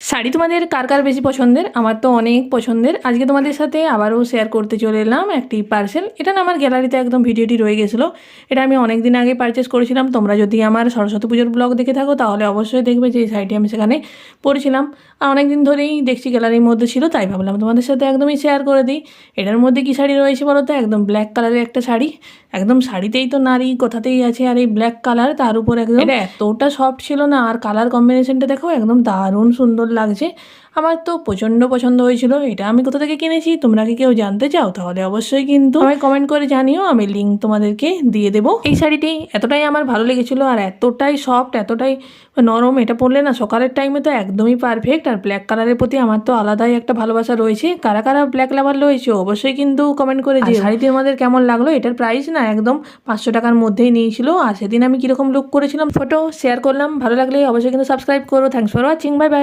শাড়ি তোমাদের কার কার বেশি পছন্দের? আমার তো অনেক পছন্দের। আজকে তোমাদের সাথে আবারও শেয়ার করতে চলে এলাম একটি পার্সেল। এটা না আমার গ্যালারিতে একদম ভিডিওটি রয়ে গেছিলো। এটা আমি অনেক দিন আগে পারচেস করেছিলাম। তোমরা যদি আমার সরস্বতী পুজোর ব্লগ দেখে থাকো তাহলে অবশ্যই দেখবে যে এই শাড়িটি আমি সেখানে পরেছিলাম। আর অনেক দিন ধরেই দেখছি গ্যালারির মধ্যে ছিল, তাই ভাবলাম তোমাদের সাথে একদমই শেয়ার করে দিই। এটার মধ্যে কী শাড়ি রয়েছে বলো তো? একদম ব্ল্যাক কালারের একটা শাড়ি। একদম শাড়িতেই তো নারী কোথাতেই আছে, আর এই ব্ল্যাক কালার তার উপর একদম এটা এতটা সফট ছিল না, আর কালার কম্বিনেশনটা দেখো একদম দারুণ সুন্দর লাগছে। আমার তো প্রচণ্ড পছন্দ হয়েছিল। এটা আমি কোথা থেকে কিনেছি তোমরা কি কেউ জানতে চাও? তাহলে অবশ্যই কিন্তু আমায় কমেন্ট করে জানিও, আমি লিঙ্ক তোমাদেরকে দিয়ে দেবো। এই শাড়িটি এতটাই আমার ভালো লেগেছিলো আর এতটাই সফট, এতটাই নরম, এটা পরলে না সকালের টাইমে তো একদমই পারফেক্ট। আর ব্ল্যাক কালারের প্রতি আমার তো আলাদাই একটা ভালোবাসা রয়েছে। কারা কারা ব্ল্যাক লাভার রয়েছে অবশ্যই কিন্তু কমেন্ট করে দিও। শাড়িটি আমাদের কেমন লাগলো? এটার প্রাইস না একদম 500 টাকার মধ্যেই নিয়েছিল। আর সেদিন আমি কীরকম লুক করেছিলাম ফটো শেয়ার করলাম। ভালো লাগলে অবশ্যই কিন্তু সাবস্ক্রাইব করো। Thanks for watching, bye bye.